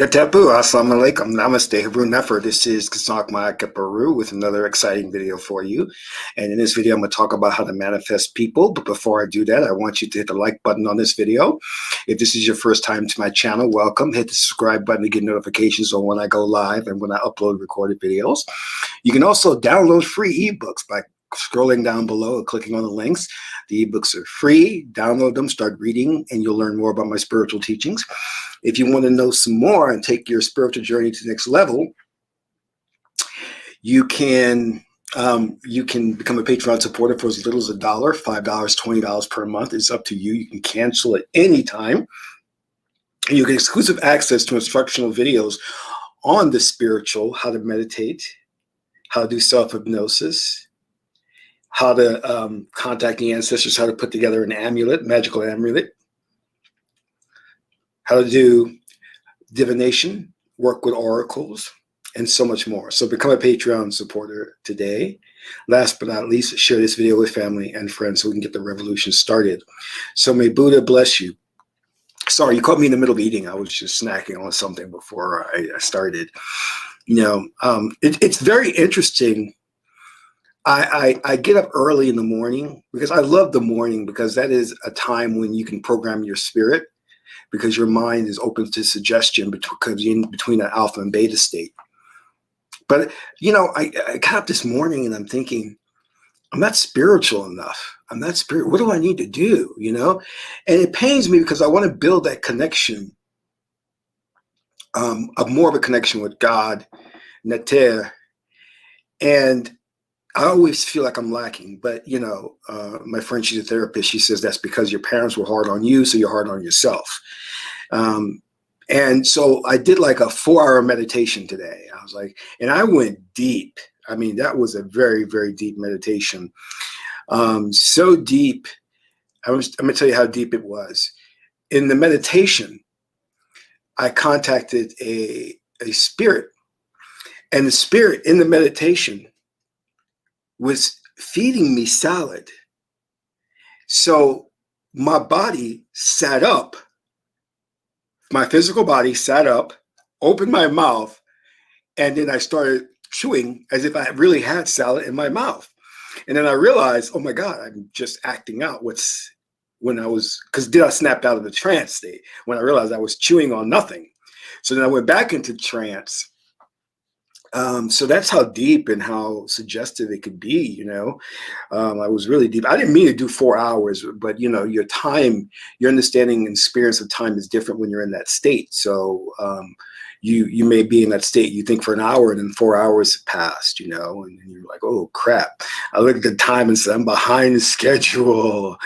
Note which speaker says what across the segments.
Speaker 1: Tapu, assalamu alaikum, namaste, Hebrew Nefer. This is Qesankh Peru with another exciting video for you. And in this video, I'm going to talk about how to manifest people. But before I do that, I want you to hit the like button on this video. If this is your first time to my channel, welcome. Hit the subscribe button to get notifications on when I go live and when I upload recorded videos. You can also download free ebooks by scrolling down below and clicking on the links. The ebooks are free. Download them, start reading, and you'll learn more about my spiritual teachings. If you want to know some more and take your spiritual journey to the next level, you can become a Patreon supporter for as little as $1, $5, $20 per month. It's up to you. You can cancel at any time. And you get exclusive access to instructional videos on the spiritual, how to meditate, how to do self-hypnosis, how to contact the ancestors, how to put together an amulet, magical amulet, how to do divination, work with oracles, and so much more. So become a Patreon supporter today. Last but not least, share this video with family and friends so we can get the revolution started. So may Buddha bless you. Sorry, you caught me in the middle of eating. I was just snacking on something before I started. You know, it's very interesting. I get up early in the morning because I love the morning, because that is a time when you can program your spirit, because your mind is open to suggestion between the alpha and beta state. But, you know, I got up this morning and I'm thinking, I'm not spiritual enough. I'm not spiritual. What do I need to do, you know? And it pains me because I want to build that connection, more of a connection with God, Neter. And I always feel like I'm lacking. But, you know, my friend, she's a therapist. She says that's because your parents were hard on you, so you're hard on yourself. And so I did like a 4-hour meditation today. I was like, and I went deep. I mean, that was a very, very deep meditation. So deep. I'm going to tell you how deep it was. In the meditation, I contacted a spirit. And the spirit in the meditation was feeding me salad. So my body sat up. My physical body sat up, opened my mouth, and then I started chewing as if I really had salad in my mouth. And then I realized, oh my God, I'm just acting out because then I snapped out of the trance state when I realized I was chewing on nothing. So then I went back into trance. So that's how deep and how suggestive it could be, you know. I was really deep. I didn't mean to do 4 hours, but, you know, your understanding and experience of time is different when you're in that state. So you may be in that state, you think for an hour, and then 4 hours passed, you know, and you're like, oh, crap. I look at the time and say, I'm behind the schedule.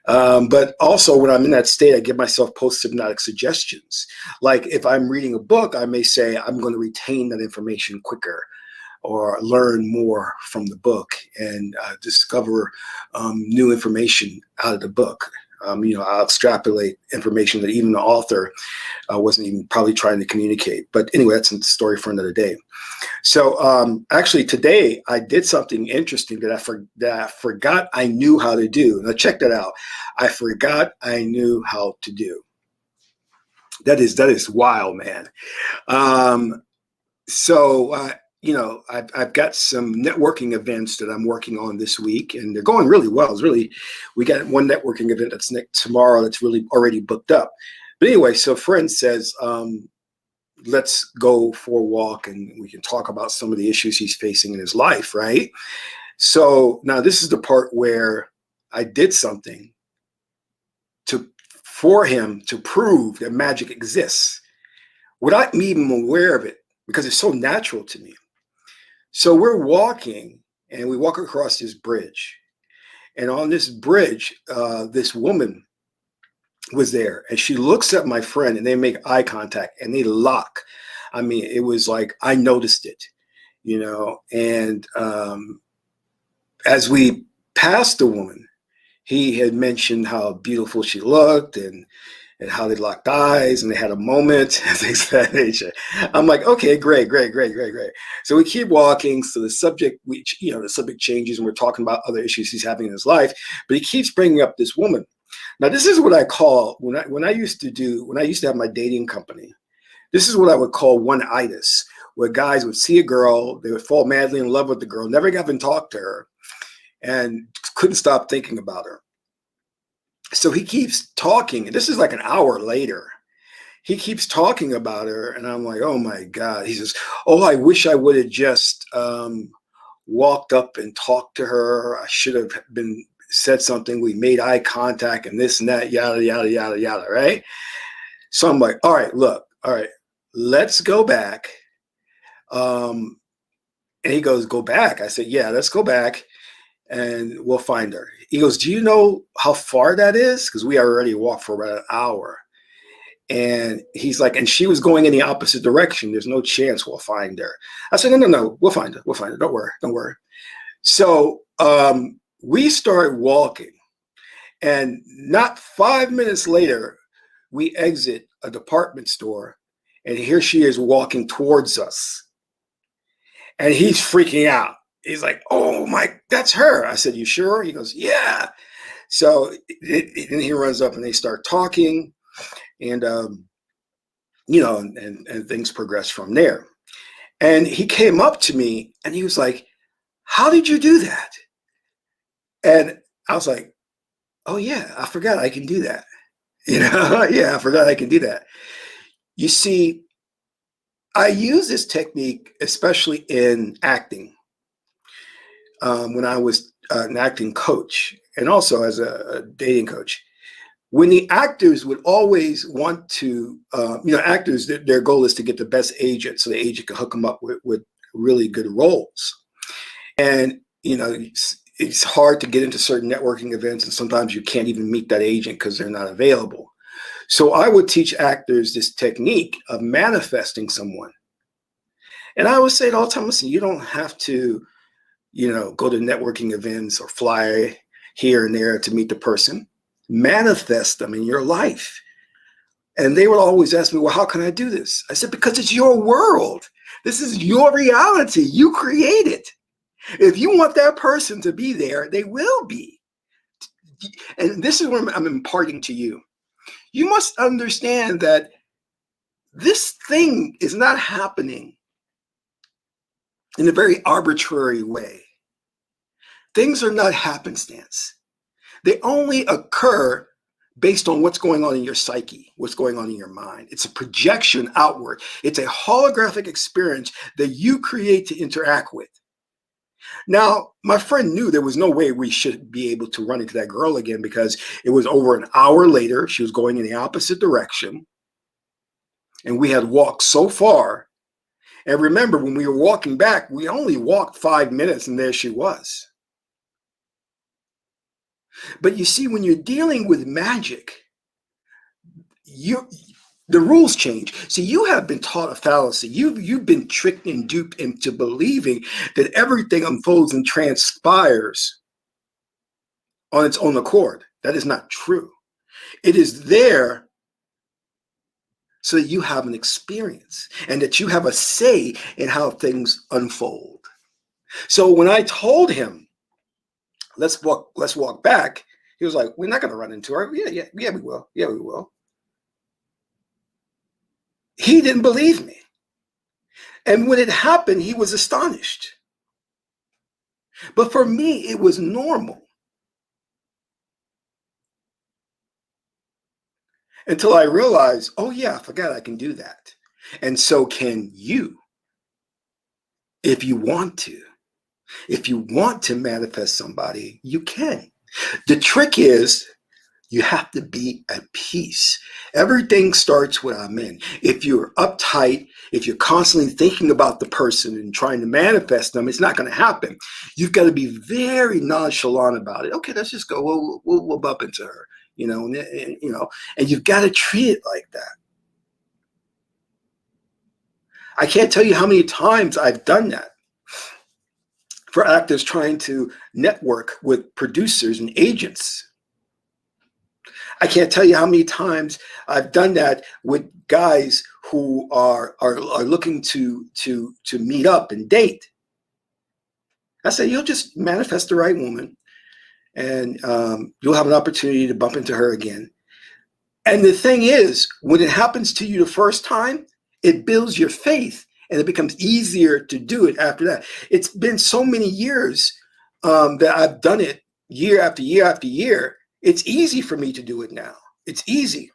Speaker 1: But also when I'm in that state, I give myself post-hypnotic suggestions. Like if I'm reading a book, I may say, I'm going to retain that information quicker, or learn more from the book and discover new information out of the book. You know, I'll extrapolate information that even the author wasn't even probably trying to communicate. But anyway, that's a story for another day. So actually today I did something interesting that I forgot I knew how to do. Now check that out. I forgot I knew how to do. That is wild, man. You know, I've got some networking events that I'm working on this week, and they're going really well. We got one networking event that's tomorrow that's really already booked up. But anyway, so a friend says, let's go for a walk and we can talk about some of the issues he's facing in his life, right? So now this is the part where I did something for him to prove that magic exists without me even aware of it, because it's so natural to me. So we're walking, and we walk across this bridge. And on this bridge, this woman was there. And she looks at my friend, and they make eye contact, and they lock. I mean, it was like I noticed it, you know. And as we passed the woman, he had mentioned how beautiful she looked, and how they locked eyes and they had a moment and things of that nature. I'm like, okay, great. So we keep walking. So the subject, the subject changes, and we're talking about other issues he's having in his life, but he keeps bringing up this woman. Now, this is what I call when I used to have my dating company. This is what I would call one-itis, where guys would see a girl, they would fall madly in love with the girl, never even talk to her, and couldn't stop thinking about her. So he keeps talking, and this is like an hour later. He keeps talking about her, and I'm like, oh my God. He says, oh, I wish I would have just walked up and talked to her. I should have said something. We made eye contact and this and that, yada, yada, yada, yada, right? So I'm like, all right, look, all right, let's go back. And he goes, go back? I said, yeah, let's go back and we'll find her. He goes, do you know how far that is? Because we already walked for about an hour. And he's like, and she was going in the opposite direction. There's no chance we'll find her. I said, no, we'll find her. We'll find her. Don't worry. So we start walking, and not 5 minutes later, we exit a department store, and here she is walking towards us. And he's freaking out. He's like, oh my, that's her. I said, you sure? He goes, yeah. So and he runs up and they start talking. And, and things progress from there. And he came up to me and he was like, how did you do that? And I was like, oh yeah, I forgot I can do that. Yeah, I forgot I can do that. You see, I use this technique, especially in acting, when I was an acting coach and also as a dating coach. When the actors would always want to, actors, their goal is to get the best agent so the agent can hook them up with really good roles. And, it's hard to get into certain networking events, and sometimes you can't even meet that agent because they're not available. So I would teach actors this technique of manifesting someone. And I would say it all the time, listen, you don't have to, go to networking events or fly here and there to meet the person. Manifest them in your life. And they would always ask me, well, how can I do this? I said, because it's your world. This is your reality. You create it. If you want that person to be there, they will be. And this is what I'm imparting to you. You must understand that this thing is not happening in a very arbitrary way. Things are not happenstance. They only occur based on what's going on in your psyche, what's going on in your mind. It's a projection outward. It's a holographic experience that you create to interact with. Now, my friend knew there was no way we should be able to run into that girl again because it was over an hour later. She was going in the opposite direction. And we had walked so far. And remember, when we were walking back, we only walked 5 minutes and there she was. But you see, when you're dealing with magic, the rules change. See, you have been taught a fallacy. You've been tricked and duped into believing that everything unfolds and transpires on its own accord. That is not true. It is there so that you have an experience and that you have a say in how things unfold. So when I told him, let's walk back, he was like, we're not going to run into her. Yeah, we will. Yeah, we will. He didn't believe me. And when it happened, he was astonished. But for me, it was normal. Until I realized, oh yeah, I forgot I can do that. And so can you, if you want to. If you want to manifest somebody, you can. The trick is you have to be at peace. Everything starts with I'm in. If you're uptight, if you're constantly thinking about the person and trying to manifest them, it's not going to happen. You've got to be very nonchalant about it. Okay, let's just go. We'll bump into her, and you've got to treat it like that. I can't tell you how many times I've done that for actors trying to network with producers and agents. I can't tell you how many times I've done that with guys who are looking to meet up and date. I say, you'll just manifest the right woman and you'll have an opportunity to bump into her again. And the thing is, when it happens to you the first time, it builds your faith, and it becomes easier to do it after that. It's been so many years that I've done it year after year after year. It's easy for me to do it now. It's easy.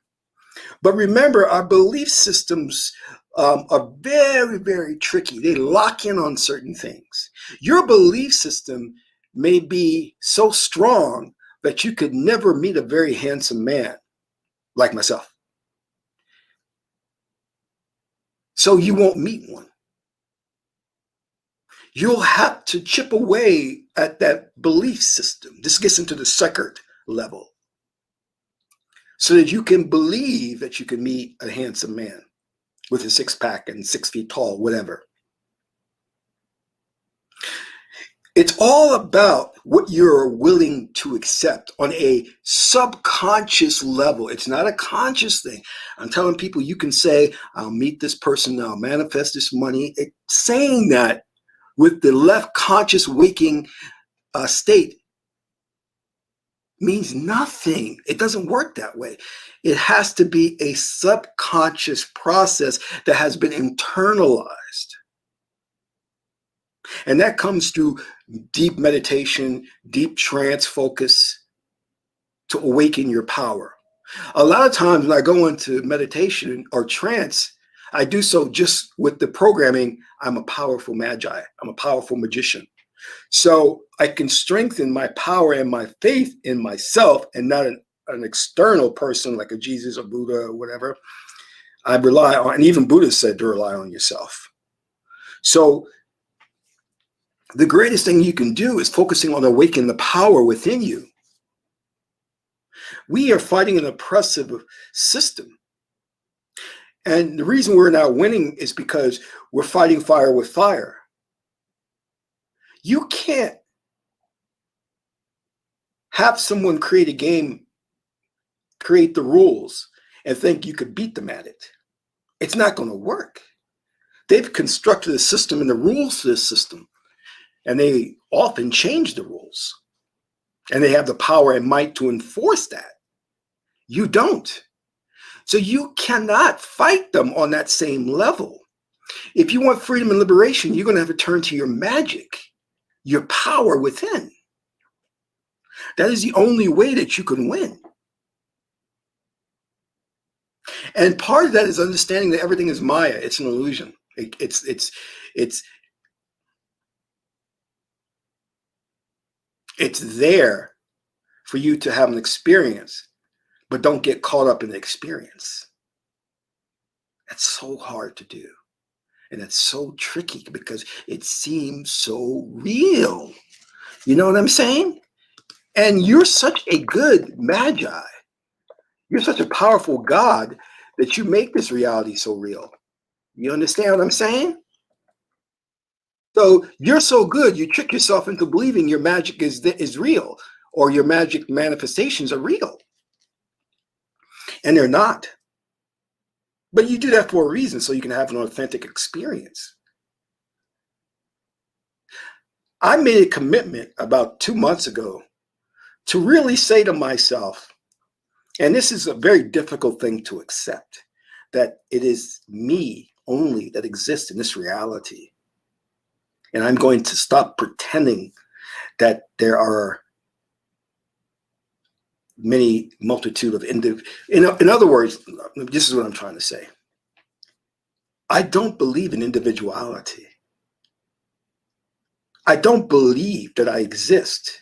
Speaker 1: But remember, our belief systems are very, very tricky. They lock in on certain things. Your belief system may be so strong that you could never meet a very handsome man like myself. So you won't meet one. You'll have to chip away at that belief system. This gets into the second level, so that you can believe that you can meet a handsome man with a six-pack and 6 feet tall, whatever. It's all about what you're willing to accept on a subconscious level. It's not a conscious thing. I'm telling people, you can say, I'll meet this person, I'll manifest this money. Saying that with the left conscious waking state means nothing. It doesn't work that way. It has to be a subconscious process that has been internalized. And that comes through deep meditation, deep trance focus to awaken your power. A lot of times when I go into meditation or trance, I do so just with the programming, I'm a powerful magi, I'm a powerful magician. So I can strengthen my power and my faith in myself and not an external person like a Jesus or Buddha or whatever. I rely on, and even Buddha said to rely on yourself. So the greatest thing you can do is focusing on awakening the power within you. We are fighting an oppressive system. And the reason we're not winning is because we're fighting fire with fire. You can't have someone create a game, create the rules, and think you could beat them at it. It's not going to work. They've constructed a system and the rules to this system, and they often change the rules. And they have the power and might to enforce that. You don't. So you cannot fight them on that same level. If you want freedom and liberation, you're going to have to turn to your magic, your power within. That is the only way that you can win. And part of that is understanding that everything is Maya. It's an illusion. It's there for you to have an experience, but don't get caught up in the experience. That's so hard to do. And it's so tricky because it seems so real. You know what I'm saying? And you're such a good magi. You're such a powerful God that you make this reality so real. You understand what I'm saying? So you're so good, you trick yourself into believing your magic is real, or your magic manifestations are real. And they're not. But you do that for a reason, so you can have an authentic experience. I made a commitment about 2 months ago to really say to myself, and this is a very difficult thing to accept, that it is me only that exists in this reality. And I'm going to stop pretending that there are many multitude of in other words, this is what I'm trying to say. I don't believe in individuality. I don't believe that I exist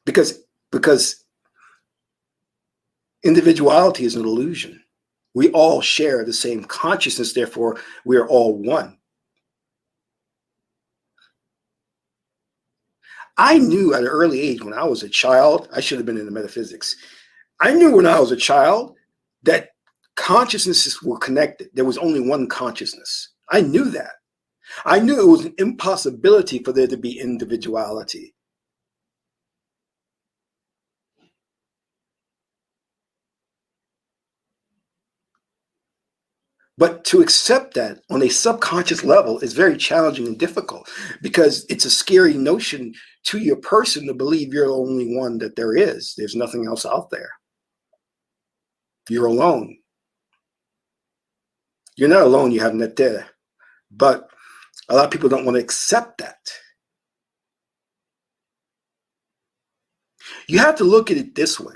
Speaker 1: because individuality is an illusion. We all share the same consciousness, therefore we are all one. I knew at an early age when I was a child, I should have been into metaphysics. I knew when I was a child that consciousnesses were connected. There was only one consciousness. I knew that. I knew it was an impossibility for there to be individuality. But to accept that on a subconscious level is very challenging and difficult because it's a scary notion to your person to believe you're the only one that there is. There's nothing else out there. You're alone. You're not alone, you have Neter. But a lot of people don't want to accept that. You have to look at it this way,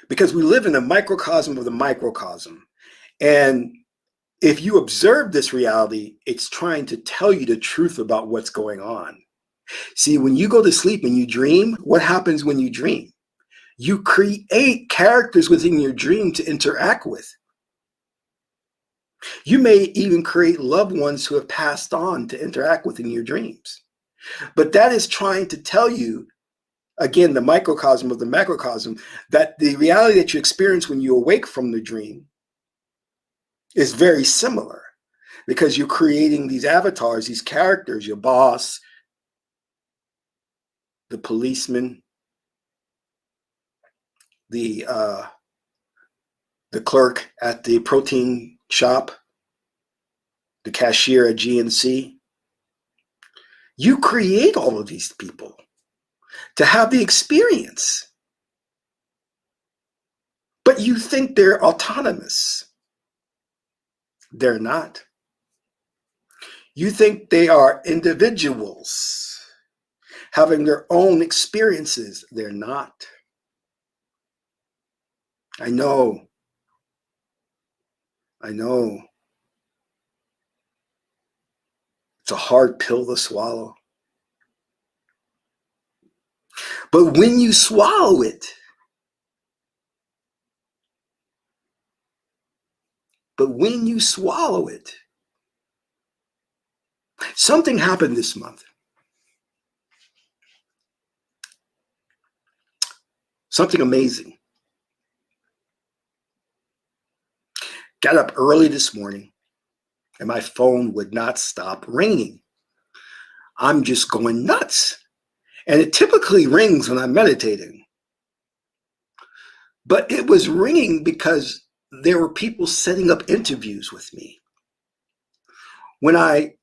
Speaker 1: because we live in a microcosm of the microcosm. And if you observe this reality, it's trying to tell you the truth about what's going on. See, when you go to sleep and you dream, what happens when you dream? You create characters within your dream to interact with. You may even create loved ones who have passed on to interact with in your dreams. But that is trying to tell you, again, the microcosm of the macrocosm, that the reality that you experience when you awake from the dream is very similar, because you're creating these avatars, these characters, your boss, the policeman, the clerk at the protein shop, the cashier at GNC. You create all of these people to have the experience, but you think they're autonomous. They're not. You think they are individuals having their own experiences. They're not. I know. It's a hard pill to swallow. But when you swallow it, something happened this month. Something amazing. Got up early this morning and my phone would not stop ringing. I'm just going nuts. And it typically rings when I'm meditating. But it was ringing because there were people setting up interviews with me. When I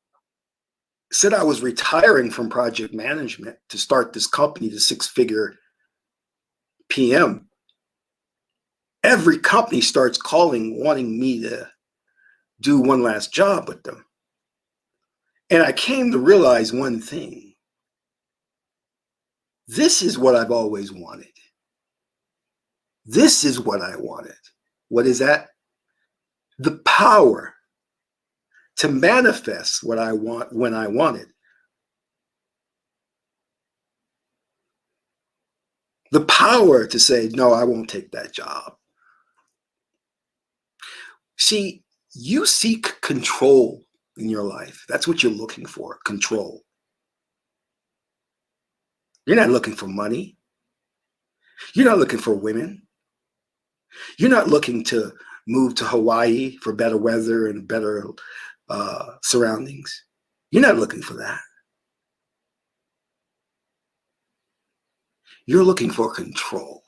Speaker 1: said I was retiring from project management to start this company, the six-figure PM, every company starts calling, wanting me to do one last job with them. And I came to realize one thing. This is what I've always wanted. This is what I wanted. What is that? The power to manifest what I want when I want it. The power to say, no, I won't take that job. See, you seek control in your life. That's what you're looking for, control. You're not looking for money. You're not looking for women. You're not looking to move to Hawaii for better weather and better surroundings. You're not looking for that. You're looking for control.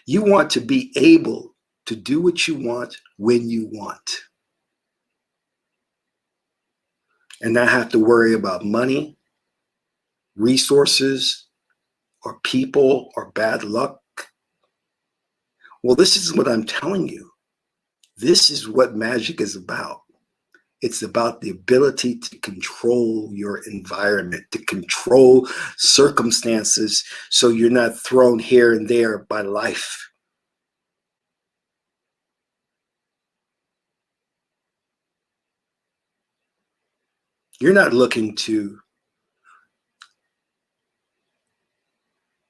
Speaker 1: You want to be able to do what you want when you want. And not have to worry about money, resources, or people, or bad luck. Well, this is what I'm telling you. This is what magic is about. It's about the ability to control your environment, to control circumstances so you're not thrown here and there by life. You're not looking to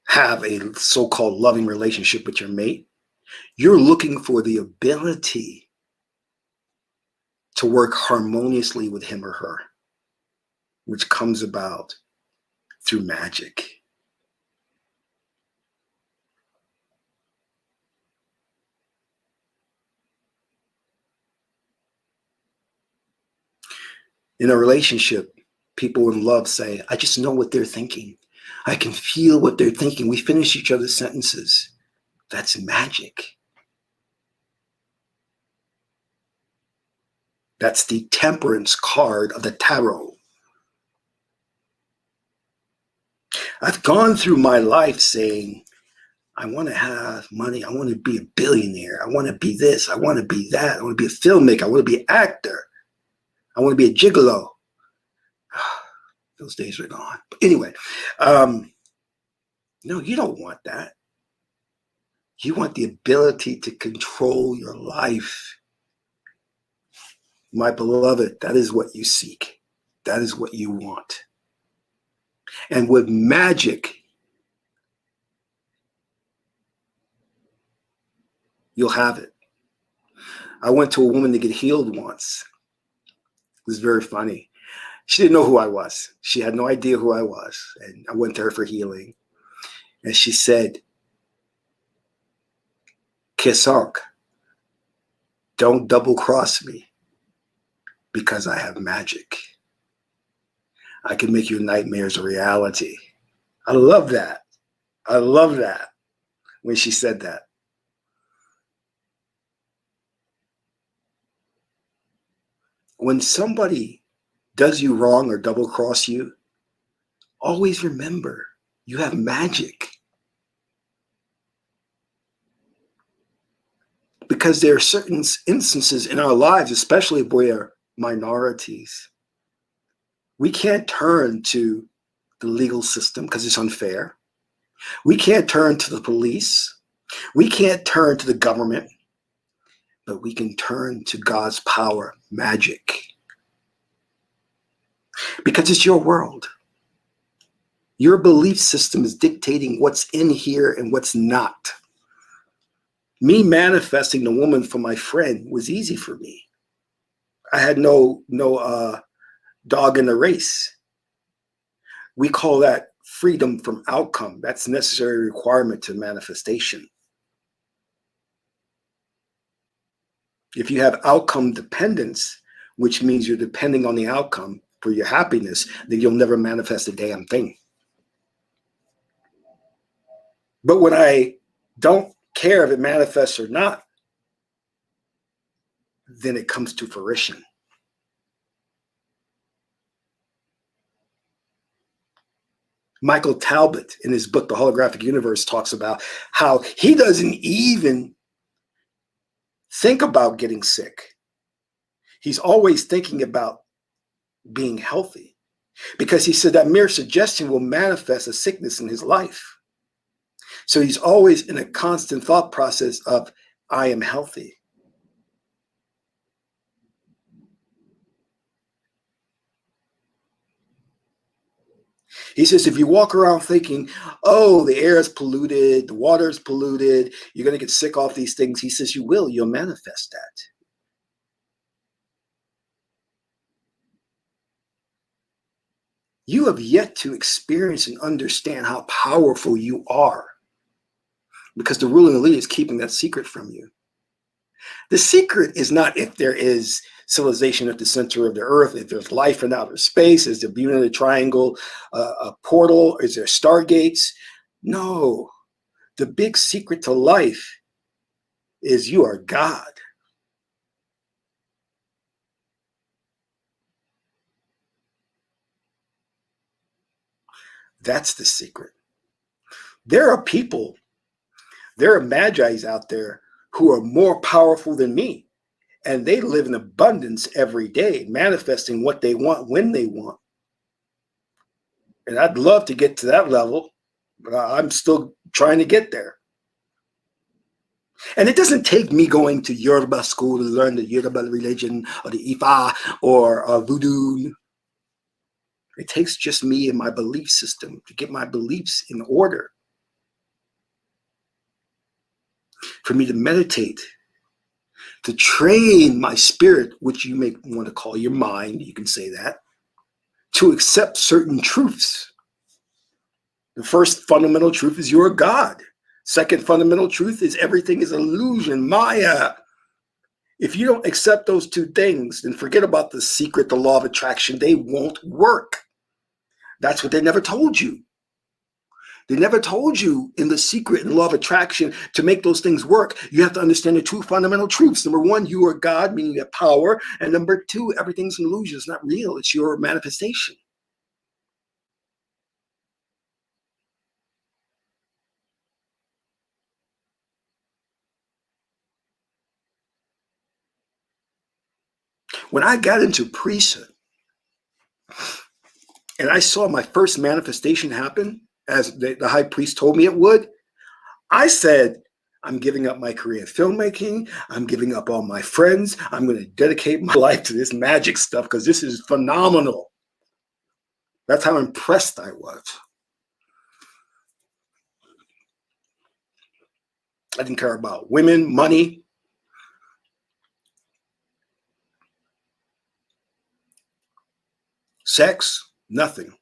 Speaker 1: have a so-called loving relationship with your mate. You're looking for the ability to work harmoniously with him or her, which comes about through magic. In a relationship, people in love say, I just know what they're thinking. I can feel what they're thinking. We finish each other's sentences. That's magic. That's the temperance card of the tarot. I've gone through my life saying, I want to have money. I want to be a billionaire. I want to be this. I want to be that. I want to be a filmmaker. I want to be an actor. I want to be a gigolo. Those days are gone. But anyway, no, you don't want that. You want the ability to control your life. My beloved, that is what you seek. That is what you want. And with magic, you'll have it. I went to a woman to get healed once. It was very funny. She didn't know who I was. She had no idea who I was. And I went to her for healing. And she said, Qesankh, don't double cross me because I have magic. I can make your nightmares a reality. I love that. I love that when she said that. When somebody does you wrong or double cross you, always remember you have magic. Because there are certain instances in our lives, especially if we are minorities, we can't turn to the legal system because it's unfair. We can't turn to the police. We can't turn to the government, but we can turn to God's power, magic. Because it's your world. Your belief system is dictating what's in here and what's not. Me manifesting the woman for my friend was easy for me. I had no dog in the race. We call that freedom from outcome. That's a necessary requirement to manifestation. If you have outcome dependence, which means you're depending on the outcome for your happiness, then you'll never manifest a damn thing. But when I don't care if it manifests or not, then it comes to fruition. Michael Talbot, in his book, The Holographic Universe, talks about how he doesn't even think about getting sick. He's always thinking about being healthy because he said that mere suggestion will manifest a sickness in his life. So he's always in a constant thought process of, I am healthy. He says, if you walk around thinking, oh, the air is polluted, the water is polluted, you're going to get sick off these things. He says, you'll manifest that. You have yet to experience and understand how powerful you are because the ruling elite is keeping that secret from you. The secret is not if there is civilization at the center of the earth, if there's life in outer space, is the Bermuda Triangle a portal, is there stargates? No, the big secret to life is you are God. That's the secret. There are people, there are magi's out there who are more powerful than me. And they live in abundance every day, manifesting what they want when they want. And I'd love to get to that level, but I'm still trying to get there. And it doesn't take me going to Yoruba school to learn the Yoruba religion or the Ifa or voodoo. It takes just me and my belief system to get my beliefs in order. For me to meditate, to train my spirit, which you may want to call your mind, you can say that, to accept certain truths. The first fundamental truth is you're God. Second fundamental truth is everything is illusion, Maya. If you don't accept those two things, then forget about the secret, the law of attraction. They won't work. That's what they never told you. They never told you in the secret and law of attraction to make those things work. You have to understand the two fundamental truths. Number one, you are God, meaning you have power. And number two, everything's an illusion. It's not real. It's your manifestation. When I got into priesthood and I saw my first manifestation happen, as the high priest told me it would, I said, I'm giving up my career in filmmaking. I'm giving up all my friends. I'm going to dedicate my life to this magic stuff because this is phenomenal. That's how impressed I was. I didn't care about women, money. Sex, nothing.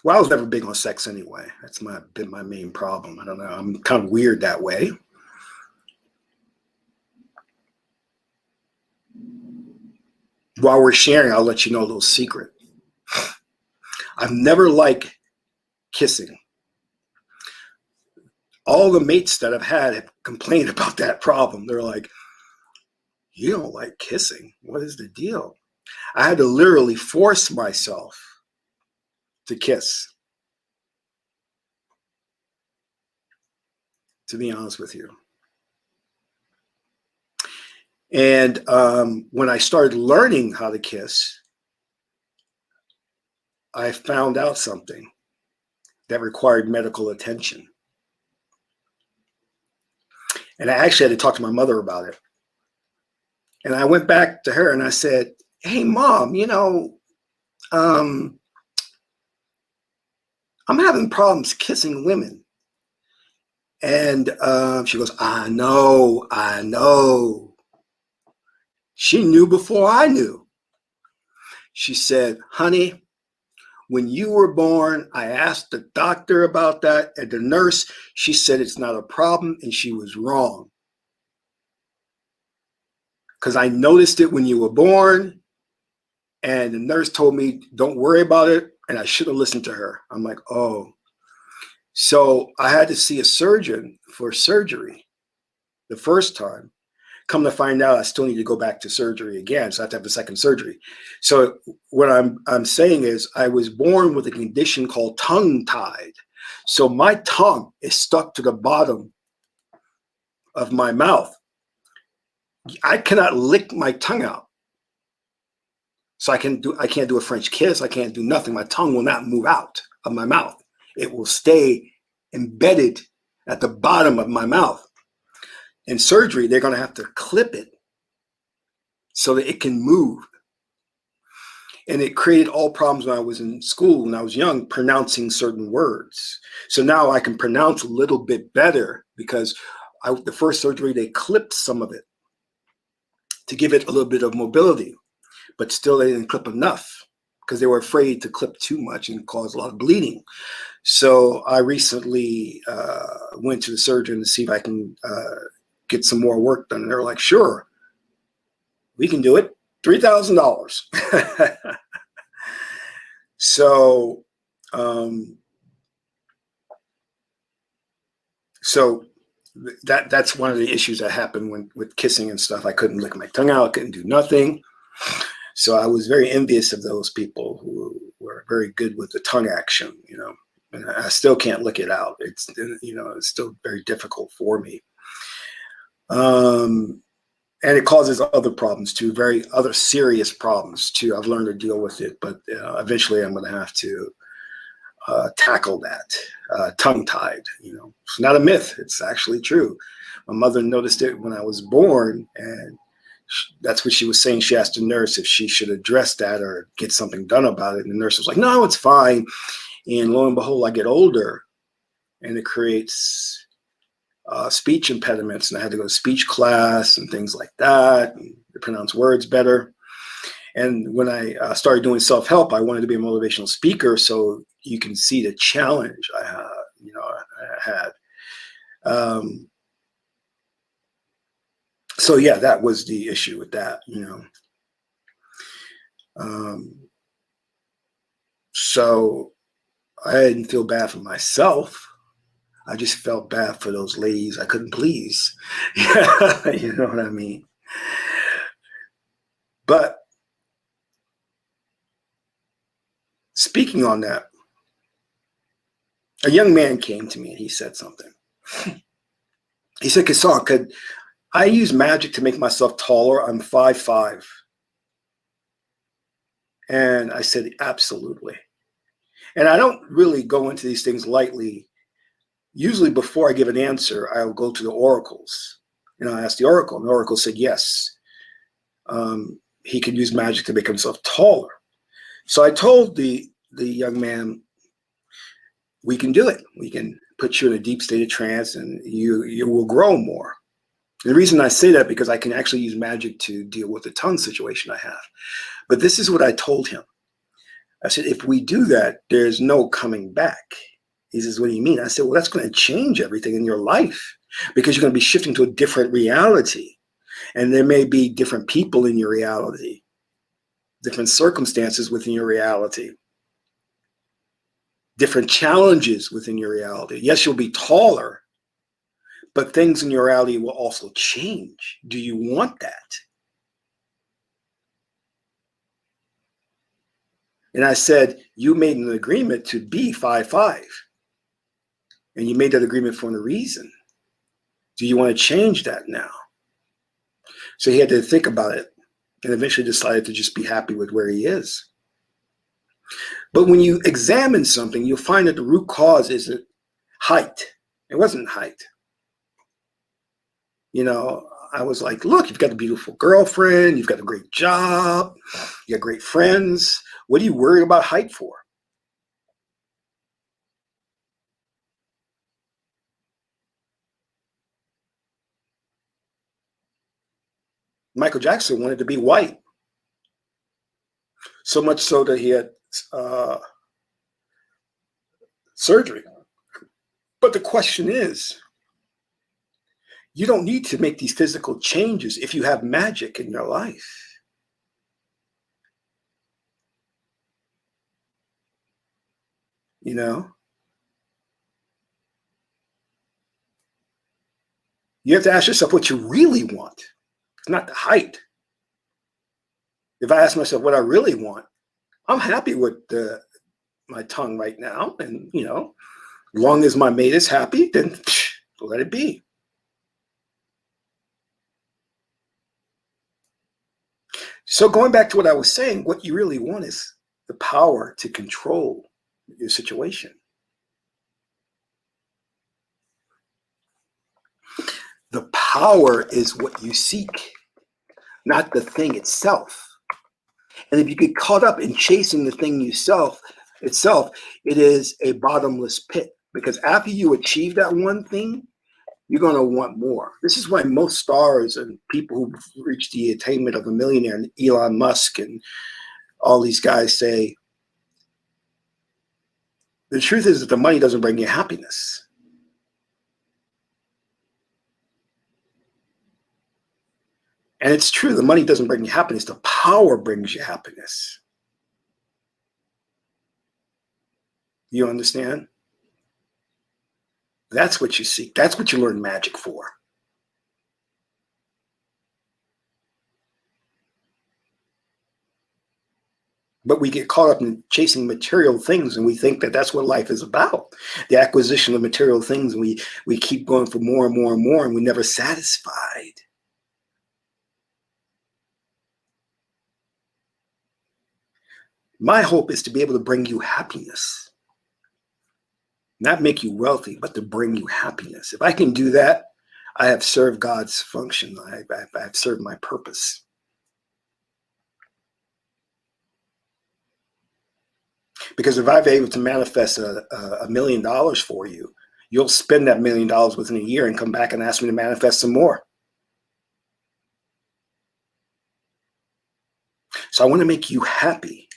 Speaker 1: Well, I was never big on sex anyway. That's been my main problem. I don't know. I'm kind of weird that way. While we're sharing, I'll let you know a little secret. I've never liked kissing. All the mates that I've had have complained about that problem. They're like, you don't like kissing? What is the deal? I had to literally force myself to kiss, to be honest with you. And when I started learning how to kiss, I found out something that required medical attention. And I actually had to talk to my mother about it. And I went back to her and I said, hey, Mom, you know, I'm having problems kissing women. And she goes, I know. She knew before I knew. She said, honey, when you were born, I asked the doctor about that and the nurse. She said it's not a problem, and she was wrong. Because I noticed it when you were born, and the nurse told me, don't worry about it, and I should have listened to her. I'm like, oh. So I had to see a surgeon for surgery the first time. Come to find out, I still need to go back to surgery again. So I have to have the second surgery. So what I'm saying is I was born with a condition called tongue-tied. So my tongue is stuck to the bottom of my mouth. I cannot lick my tongue out. So I can't do a French kiss. I can't do nothing. My tongue will not move out of my mouth. It will stay embedded at the bottom of my mouth. In surgery, they're going to have to clip it so that it can move. And it created all problems when I was in school, when I was young, pronouncing certain words. So now I can pronounce a little bit better because the first surgery, they clipped some of it to give it a little bit of mobility, but still they didn't clip enough because they were afraid to clip too much and cause a lot of bleeding. So I recently went to the surgeon to see if I can get some more work done. And they're like, sure, we can do it. $3,000. So, that's one of the issues that happened with kissing and stuff. I couldn't lick my tongue out. I couldn't do nothing. So I was very envious of those people who were very good with the tongue action, you know, and I still can't lick it out. It's, you know, it's still very difficult for me. And it causes other problems too, other serious problems too. I've learned to deal with it, but eventually I'm going to have to tackle that. Tongue-tied, you know, it's not a myth. It's actually true. My mother noticed it when I was born, and that's what she was saying. She asked the nurse if she should address that or get something done about it. And the nurse was like, no, it's fine. And lo and behold, I get older and it creates speech impediments, and I had to go to speech class and things like that, and to pronounce words better. And when I started doing self-help, I wanted to be a motivational speaker, so you can see the challenge I had. So yeah, that was the issue with that, you know. So I didn't feel bad for myself. I just felt bad for those ladies I couldn't please. You know what I mean? But speaking on that, a young man came to me and he said something. He said, Qesankh, could I use magic to make myself taller? I'm 5'5". And I said, absolutely. And I don't really go into these things lightly. Usually before I give an answer, I'll go to the oracles. And I asked the oracle, and the oracle said yes. He could use magic to make himself taller. So I told the young man, we can do it. We can put you in a deep state of trance and you will grow more. And the reason I say that because I can actually use magic to deal with the tongue situation I have. But this is what I told him. I said, if we do that, there's no coming back. He says, what do you mean? I said, well, that's going to change everything in your life because you're going to be shifting to a different reality. And there may be different people in your reality, different circumstances within your reality, different challenges within your reality. Yes, you'll be taller, but things in your reality will also change. Do you want that? And I said, you made an agreement to be 5'5", and you made that agreement for a reason. Do you want to change that now? So he had to think about it and eventually decided to just be happy with where he is. But when you examine something, you'll find that the root cause isn't height. It wasn't height. You know, I was like, look, you've got a beautiful girlfriend, you've got a great job, you got great friends. What are you worried about height for? Michael Jackson wanted to be white. So much so that he had surgery. But the question is, you don't need to make these physical changes if you have magic in your life. You know? You have to ask yourself what you really want. It's not the height. If I ask myself what I really want, I'm happy with my tongue right now. And, you know, as long as my mate is happy, then let it be. So going back to what I was saying, what you really want is the power to control your situation. The power is what you seek, not the thing itself. And if you get caught up in chasing the thing itself, it is a bottomless pit. Because after you achieve that one thing, you're going to want more. This is why most stars and people who reach the attainment of a millionaire, and Elon Musk and all these guys say, the truth is that the money doesn't bring you happiness. And it's true, the money doesn't bring you happiness. The power brings you happiness. You understand? That's what you seek. That's what you learn magic for. But we get caught up in chasing material things, and we think that that's what life is about. The acquisition of material things, and we keep going for more and more and more, and we're never satisfied. My hope is to be able to bring you happiness. Not make you wealthy, but to bring you happiness. If I can do that, I have served God's function. I've served my purpose. Because if I'm able to manifest $1 million for you, you'll spend that $1 million within a year and come back and ask me to manifest some more. So I want to make you happy.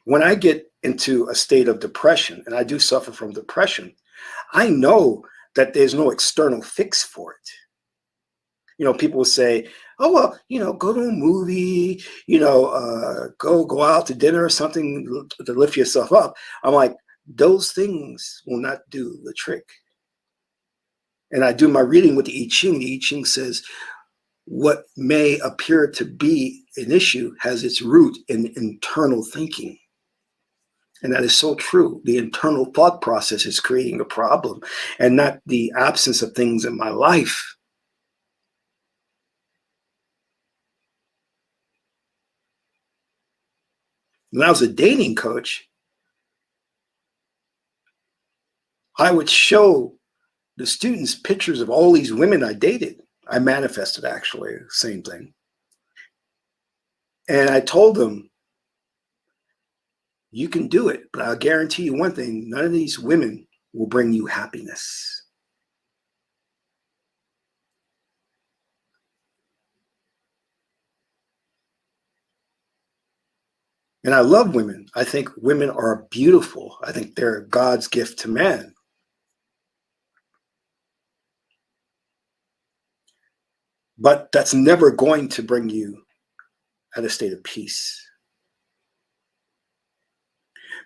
Speaker 1: When I get into a state of depression, and I do suffer from depression, I know that there's no external fix for it. You know, people will say, oh, well, you know, go to a movie, you know, go out to dinner or something to lift yourself up. I'm like, those things will not do the trick. And I do my reading with the I-ching. The I-ching says, what may appear to be an issue has its root in internal thinking. And that is so true. The internal thought process is creating the problem and not the absence of things in my life. When I was a dating coach, I would show the students pictures of all these women I dated. I manifested, actually, same thing. And I told them, you can do it, but I'll guarantee you one thing, none of these women will bring you happiness. And I love women. I think women are beautiful. I think they're God's gift to man. But that's never going to bring you at a state of peace.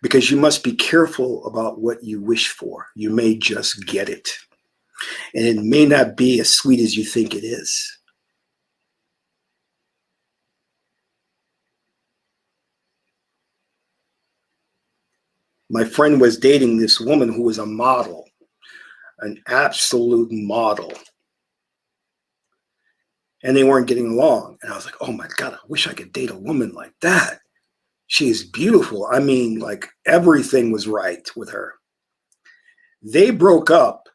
Speaker 1: Because you must be careful about what you wish for. You may just get it. And it may not be as sweet as you think it is. My friend was dating this woman who was a model, an absolute model. And they weren't getting along. And I was like, oh my God, I wish I could date a woman like that. She is beautiful. I mean, like everything was right with her. They broke up,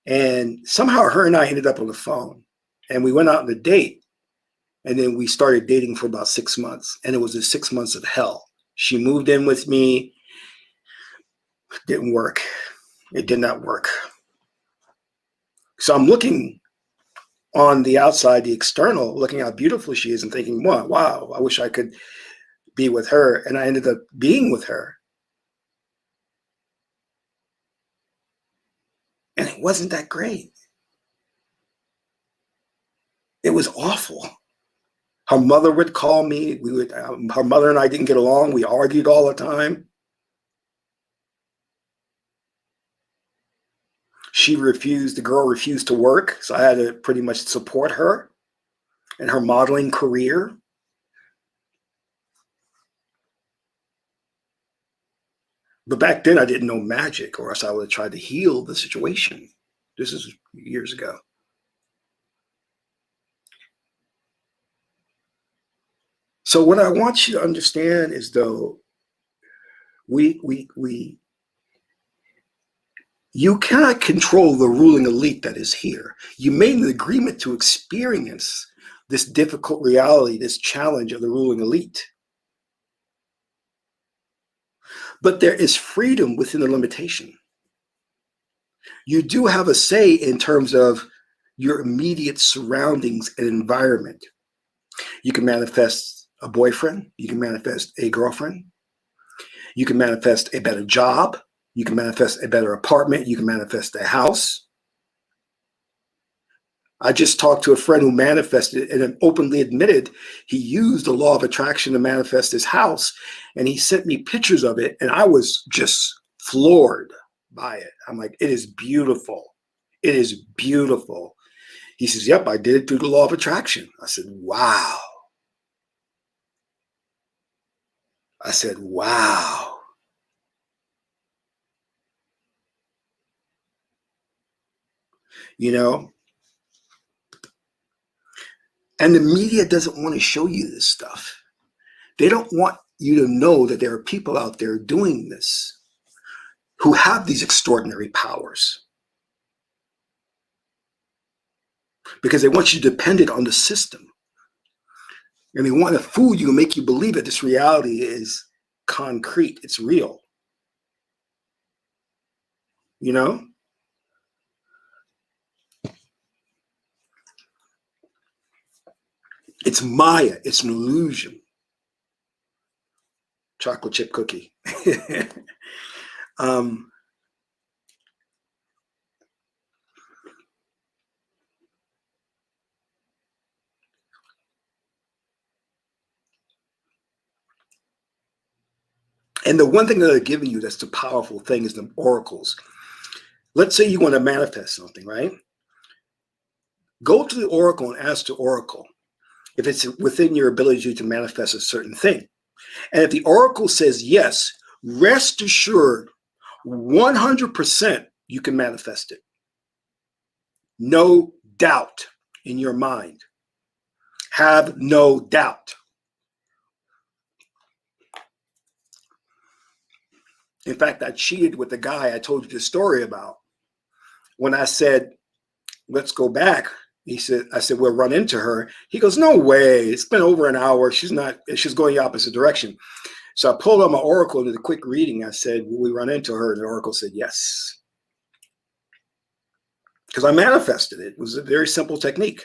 Speaker 1: and somehow her and I ended up on the phone, and we went out on a date, and then we started dating for about 6 months, and it was the 6 months of hell. She moved in with me. Didn't work. It did not work. So I'm looking on the outside, the external, looking how beautiful she is and thinking, wow, I wish I could be with her. And I ended up being with her. And it wasn't that great. It was awful. Her mother would call me. Her mother and I didn't get along. We argued all the time. The girl refused to work. So I had to pretty much support her in her modeling career. But back then I didn't know magic, or else I would have tried to heal the situation. This is years ago. So what I want you to understand is, though, you cannot control the ruling elite that is here. You made an agreement to experience this difficult reality, this challenge of the ruling elite. But there is freedom within the limitation. You do have a say in terms of your immediate surroundings and environment. You can manifest a boyfriend. You can manifest a girlfriend. You can manifest a better job. You can manifest a better apartment. You can manifest a house. I just talked to a friend who manifested and openly admitted he used the law of attraction to manifest his house. And he sent me pictures of it. And I was just floored by it. I'm like, it is beautiful. It is beautiful. He says, yep, I did it through the law of attraction. I said, wow. I said, wow. You know, and the media doesn't want to show you this stuff. They don't want you to know that there are people out there doing this who have these extraordinary powers, because they want you dependent on the system. And they want to fool you and make you believe that this reality is concrete. It's real. You know? It's Maya. It's an illusion. Chocolate chip cookie. And the one thing that they're giving you that's the powerful thing is the oracles. Let's say you want to manifest something, right? Go to the oracle and ask the oracle if it's within your ability to manifest a certain thing. And if the oracle says yes, rest assured 100% you can manifest it. No doubt in your mind. Have no doubt. In fact, I cheated with the guy I told you the story about. When I said, let's go back, I said, we'll run into her. He goes, no way. It's been over an hour. She's going the opposite direction. So I pulled on my oracle and did a quick reading. I said, will we run into her? And the oracle said, yes. Because I manifested it. It was a very simple technique.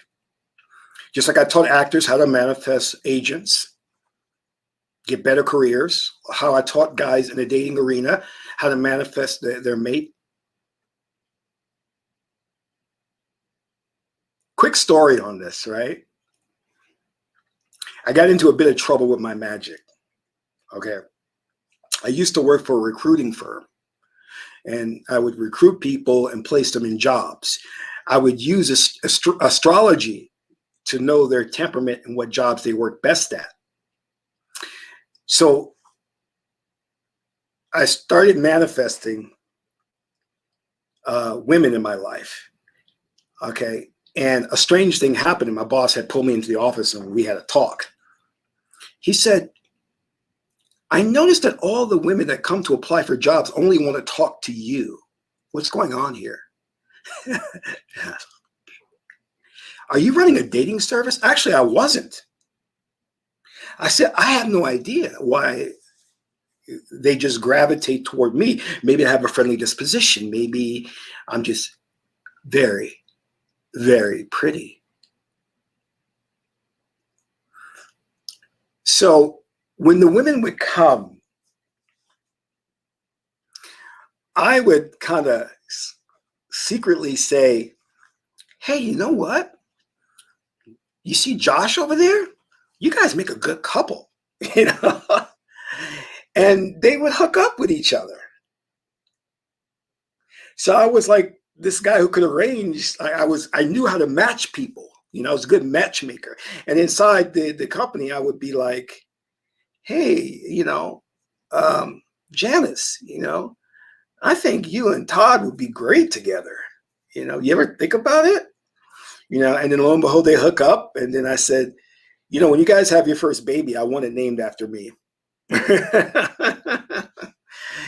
Speaker 1: Just like I taught actors how to manifest agents, get better careers, how I taught guys in the dating arena how to manifest their mate. Quick story on this, right? I got into a bit of trouble with my magic. Okay. I used to work for a recruiting firm, and I would recruit people and place them in jobs. I would use astrology to know their temperament and what jobs they work best at. So I started manifesting women in my life. Okay. And a strange thing happened, and my boss had pulled me into the office and we had a talk. He said, I noticed that all the women that come to apply for jobs only want to talk to you. What's going on here? Are you running a dating service? Actually, I wasn't. I said, I have no idea why they just gravitate toward me. Maybe I have a friendly disposition. Maybe I'm just very, very pretty. So when the women would come, I would kind of secretly say, hey, you know what? You see Josh over there? You guys make a good couple, you know? And they would hook up with each other. So I was like this guy who could arrange. I knew how to match people. You know, I was a good matchmaker. And inside the company, I would be like, hey, you know, Janice, you know, I think you and Todd would be great together. You know, you ever think about it? You know, and then lo and behold, they hook up. And then I said, you know, when you guys have your first baby, I want it named after me.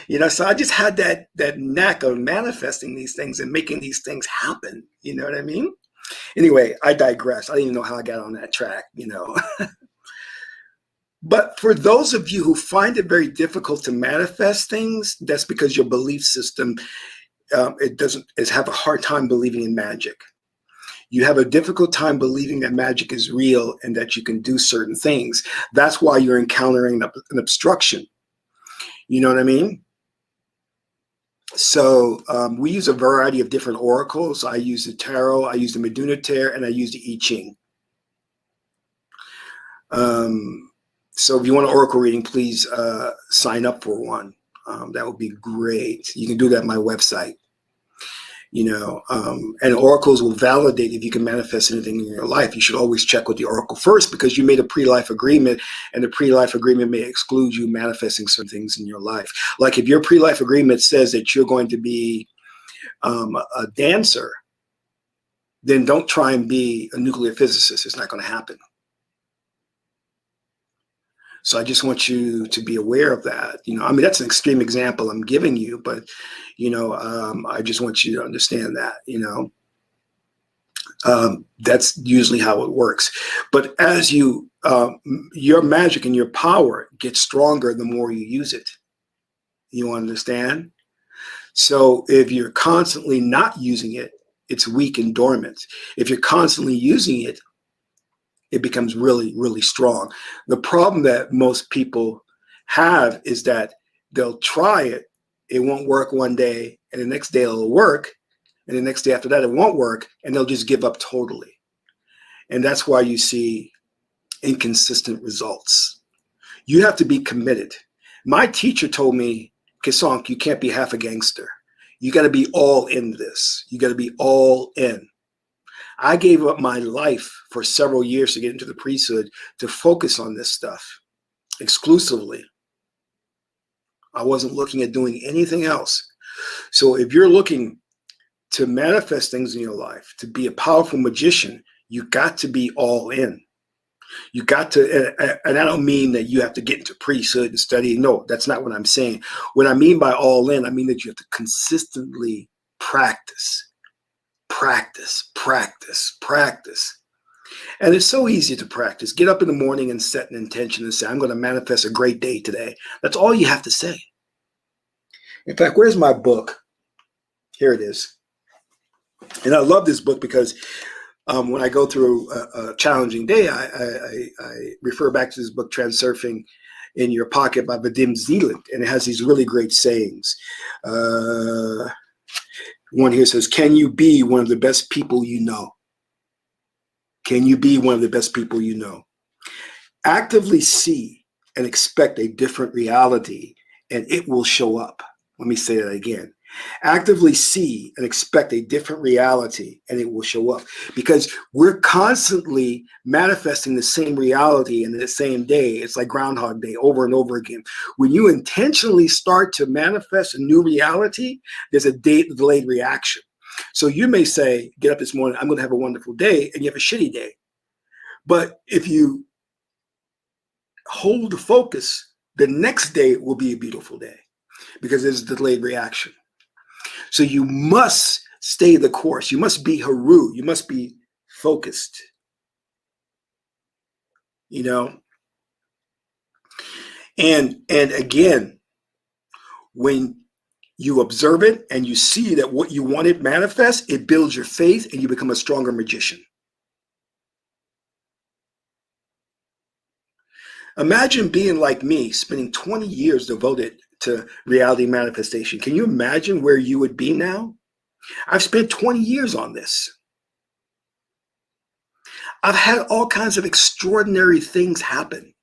Speaker 1: You know, so I just had that knack of manifesting these things and making these things happen. You know what I mean? Anyway, I digress. I didn't even know how I got on that track, you know. But for those of you who find it very difficult to manifest things, that's because your belief system, it have a hard time believing in magic. You have a difficult time believing that magic is real and that you can do certain things. That's why you're encountering an obstruction. You know what I mean? So we use a variety of different oracles. I use the tarot, I use the Meduniter, and I use the I-ching. So if you want an oracle reading, please sign up for one. That would be great. You can do that on my website. You know, and oracles will validate if you can manifest anything in your life. You should always check with the oracle first, because you made a pre-life agreement, and the pre-life agreement may exclude you manifesting certain things in your life. Like if your pre-life agreement says that you're going to be a dancer, then don't try and be a nuclear physicist. It's not going to happen. So I just want you to be aware of that. You know, I mean, that's an extreme example I'm giving you, but, you know, I just want you to understand that, you know, that's usually how it works. But as you, your magic and your power gets stronger the more you use it. You understand? So if you're constantly not using it, it's weak and dormant. If you're constantly using it, it becomes really, really strong. The problem that most people have is that they'll try it, it won't work one day, and the next day it'll work, and the next day after that it won't work, and they'll just give up totally. And that's why you see inconsistent results. You have to be committed. My teacher told me, Qesankh, you can't be half a gangster. You got to be all in this. You got to be all in. I gave up my life for several years to get into the priesthood to focus on this stuff exclusively. I wasn't looking at doing anything else. So if you're looking to manifest things in your life, to be a powerful magician, you got to be all in. You got to, and I don't mean that you have to get into priesthood and study. No, that's not what I'm saying. What I mean by all in, I mean that you have to consistently practice, practice, practice, practice. And it's so easy to practice. Get up in the morning and set an intention and say, I'm going to manifest a great day today. That's all you have to say. In fact, where's my book? Here it is. And I love this book because when I go through a challenging day, I refer back to this book, Transurfing in Your Pocket by Vadim Zeland. And it has these really great sayings. One here says, can you be one of the best people you know? Can you be one of the best people you know? Actively see and expect a different reality, and it will show up. Let me say that again. Actively see and expect a different reality, and it will show up. Because we're constantly manifesting the same reality in the same day. It's like Groundhog Day over and over again. When you intentionally start to manifest a new reality, there's a delayed reaction. So you may say, get up this morning, I'm going to have a wonderful day, and you have a shitty day. But if you hold the focus, the next day will be a beautiful day because there's a delayed reaction. So you must stay the course. You must be Haru. You must be focused. You know? And again, when you observe it and you see that what you wanted manifests, it builds your faith and you become a stronger magician. Imagine being like me, spending 20 years devoted to reality manifestation. Can you imagine where you would be now? I've spent 20 years on this. I've had all kinds of extraordinary things happen.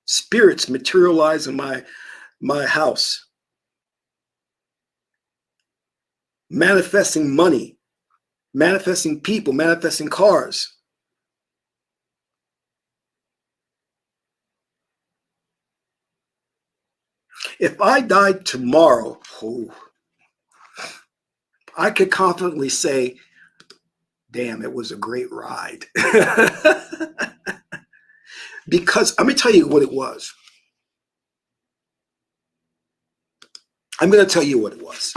Speaker 1: Spirits materialize in my house. Manifesting money, manifesting people, manifesting cars. If I died tomorrow, I could confidently say, damn, it was a great ride. Because let me tell you what it was. I'm going to tell you what it was.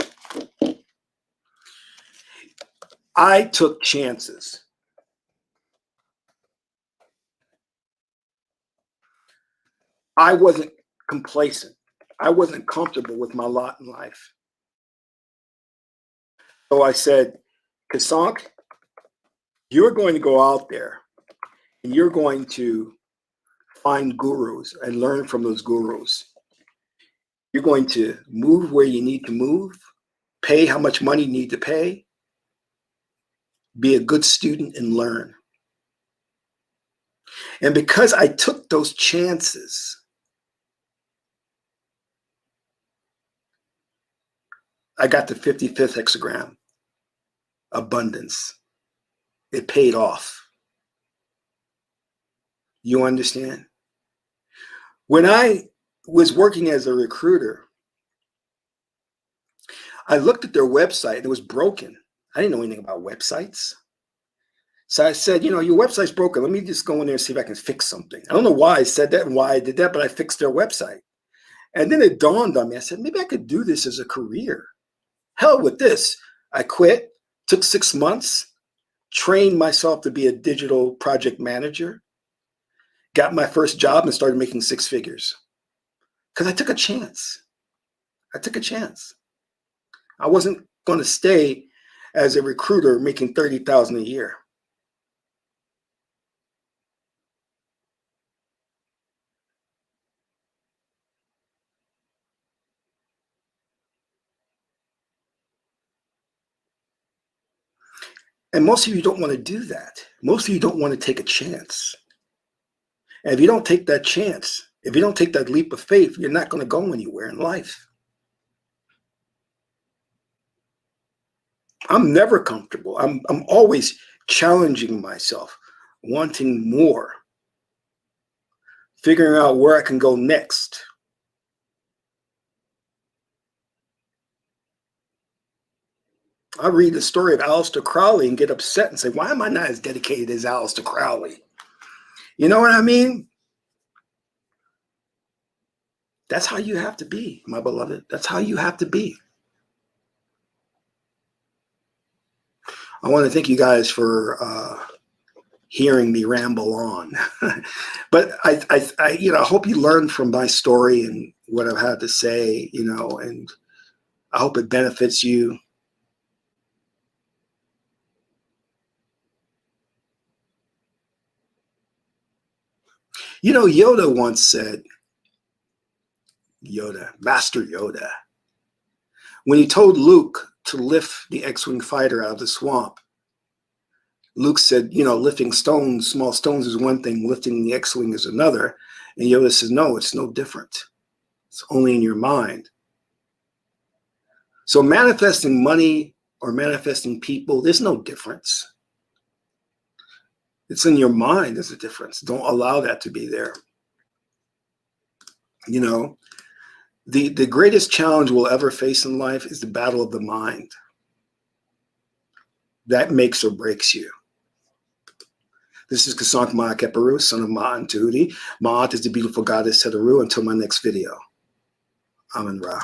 Speaker 1: I took chances. I wasn't complacent. I wasn't comfortable with my lot in life. So I said, Qesankh, you're going to go out there and you're going to find gurus and learn from those gurus. You're going to move where you need to move, pay how much money you need to pay, be a good student and learn. And because I took those chances, I got the 55th hexagram, abundance. It paid off. You understand? When I was working as a recruiter, I looked at their website and it was broken. I didn't know anything about websites. So I said, you know, your website's broken. Let me just go in there and see if I can fix something. I don't know why I said that and why I did that, but I fixed their website. And then it dawned on me. I said, maybe I could do this as a career. Hell with this. I quit, took 6 months, trained myself to be a digital project manager, got my first job and started making 6 figures. Because I took a chance. I took a chance. I wasn't going to stay as a recruiter making $30,000 a year. And most of you don't want to do that. Most of you don't want to take a chance. And if you don't take that chance, if you don't take that leap of faith, you're not going to go anywhere in life. I'm never comfortable. I'm always challenging myself, wanting more, figuring out where I can go next. I read the story of Aleister Crowley and get upset and say, why am I not as dedicated as Aleister Crowley? You know what I mean? That's how you have to be, my beloved. That's how you have to be. I want to thank you guys for hearing me ramble on. But I hope you learned from my story and what I've had to say, and I hope it benefits you. Yoda once said, Master Yoda, when he told Luke to lift the X-Wing fighter out of the swamp, Luke said, lifting stones, small stones is one thing, lifting the X-Wing is another. And Yoda says, no, it's no different. It's only in your mind. So manifesting money or manifesting people, there's no difference. It's in your mind, there's a difference. Don't allow that to be there. The greatest challenge we'll ever face in life is the battle of the mind. That makes or breaks you. This is Qesankh Ma'at Keperu, son of Ma'at and Tahuti. Ma'at is the beautiful goddess Teteru. Until my next video, Amen Ra.